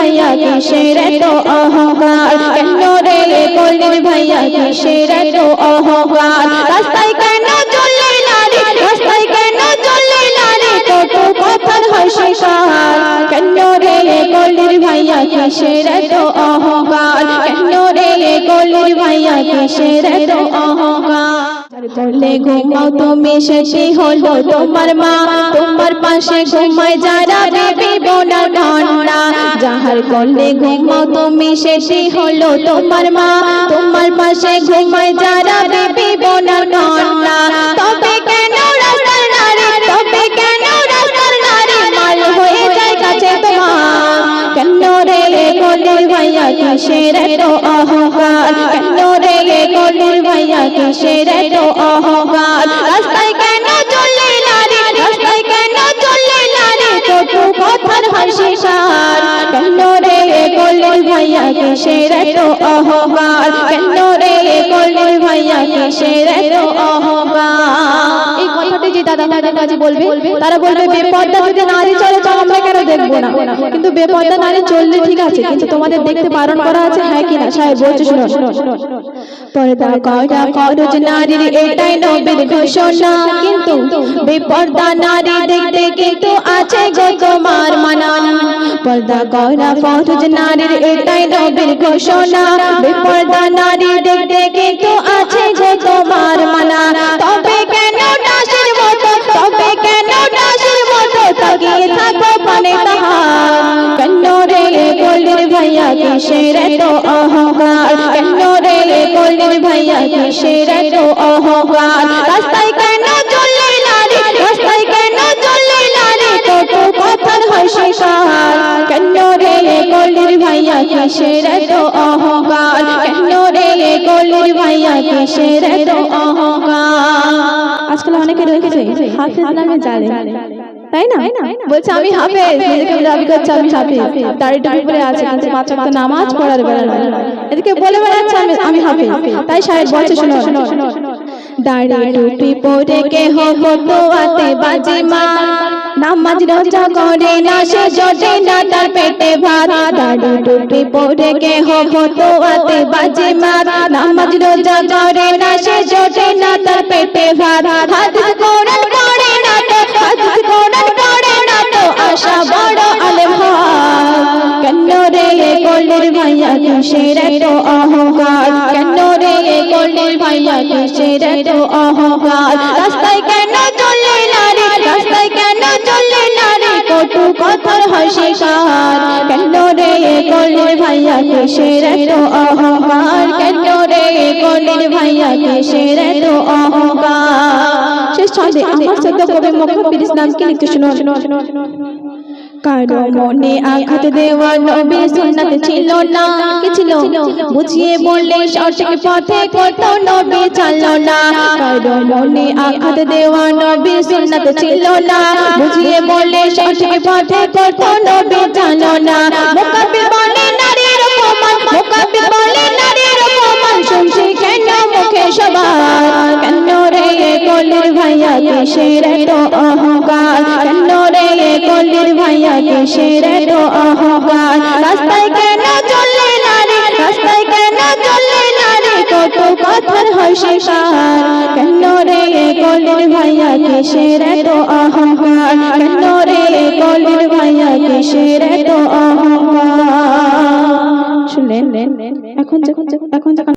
ভাইয়া কিসের এত অহংকার, কেন রে কলির ভাইয়া কিসের এত অহংকার, রাস্তায় কেন চললি নারী, রাস্তায় কেন চললি নারী, কত কথার হয় শিকার, কেন রে কলির ভাইয়া কিসের এত অহংকার, কেন রে কলির ভাইয়া কিসের এত অহংকার, করলে ঘুমাও তুমি শেষে হলো তোমার মা, তোমার পাশে ঘুমায় যারা বেবি বোনা ঠান্ডা, যাহার করলে ঘুমাও তুমি শেষে হলো তোমার মা, তোমার পাশে ঘুমায় যারা বেবি বোনা ঠান্ডা, তবে কেন রাস্তার নারী, তবে কেন রাস্তার নারী মাল হয়ে যায় কাছে তোমার, কেন রে কলির ভাইয়া কিসের এত অহংকার, কেন রে কলির ভাইয়া কিসের এত অহংকার, রাস্তায় কেন চললি নারী, রাস্তায় কেন চললি নারী, কত কথার হয় শিকার, কেন রে কলির ভাইয়া কিসের এত অহংকার, কেন রে কলির ভাইয়া কিসের এত অহংকার। এই কথাটি যে দাদা দাদার কাছে বলবে তারা বলবে বেপর্দা যদি নারী চলে তো আমরা কেন দেখবো না, কিন্তু বেপর্দা নারী চললে ঠিক আছে, কিন্তু তোমাদের দেখতে বারণ করা আছে, হ্যাঁ কিনা সাহেব বলছে শুনো, পর্দা করা ফরজ নারীর এটাই নবীর ঘোষণা, কিন্তু বেপর্দা নারী দেখতে কিন্তু আছে গো তোমার মানা, পর্দা করা ফরজ নারীর এটাই নবীর ঘোষণা, বেপর্দা নারী দেখতে কিন্তু আছে গো তোমার মানা, তবে কেন দাসের মতো, তবে কেন দাসের মতো তাকিয়ে থাকো পানে তাহার, কেন রে কলির ভাইয়া কিসের এত অহংকার, কেন রে কলির ভাইয়া কিসের এত অহংকার, রাস্তায় কেন চললি নারী, রাস্তায় কেন চললি নারী, কত কথার হয় শিকার, কেন রে কলির ভাইয়া কিসের এত অহংকার, কেন রে কলির ভাইয়া কিসের এত অহংকার। আজকাল অনেকে রয়েছে হাফেজ নামে জালে, তাই না, বলছে আমি হাফেজ, নিজেকে দাবি করছে আমি হাফেজ, দাড়ি টুপি পরে আছে কিন্তু পাঁচ ওয়াক্ত নামাজ পড়ার বেলা এদিকে বলে বেড়াচ্ছে আমি হাফেজ, তাই সাহেব বলছে শুনো, দাড়ি টুপি পরে কেহ ফতোয়াতে বাজি মার, নামাজ রোজা করে না সে জোটে না তার পেটে ভাত, দাড়ি টুপি পরে কেহ ফতোয়াতে বাজি মার, নামাজ রোজা করে না সে জোটে না তার পেটে ভাত, হাদিস কোরআন পড়ে না তো, হাদিস কোরআন পড়ে না তো আশা বড় আলেম হয়, কেন রে কলির ভাইয়া কিসের এত অহংকার, কেন রে কলির ভাইয়া কিসের এত অহংকার, রাস্তায় কেন চললি নারী, রাস্তায় কেন চললি নারী, কত কথার হয় শিকার, কেন রে কলির ভাইয়া কিসের এত অহংকার, কেন রে কলির ভাইয়া কিসের এত অহংকার। শেষ ছন্দে আমার সদ্য কবি মুহাম্মদ ইসলামকে লিখতে শুনো, কারো মনে আঘাত দেওয়া নবীর সুন্নাত ছিল না, কি ছিল বুঝিয়ে বললে সঠিক পথে কত নবী চললো না, কারো মনে আঘাত দেওয়া নবীর সুন্নাত ছিল না, বুঝিয়ে বললে সঠিক পথে কত নবী চললো না, মুকাব্বির বলে নারীর অপমান, মুকাব্বির বলে নারীর অপমান, শুনছি কেন মুখে সবার, কেন রে কলির ভাইয়া কিসের এত অহংকার, কেন রে কলির ভাইয়া কিসের এত অহংকার, রাস্তায় কেন চললি নারী, রাস্তায় কেন চললি নারী, কত কথার হয় শিকার, কেন রে কলির ভাইয়া কিসের এত অহংকার, কেন রে কলির ভাইয়া কিসের এত অহংকার। শুনলেন, এখন যখন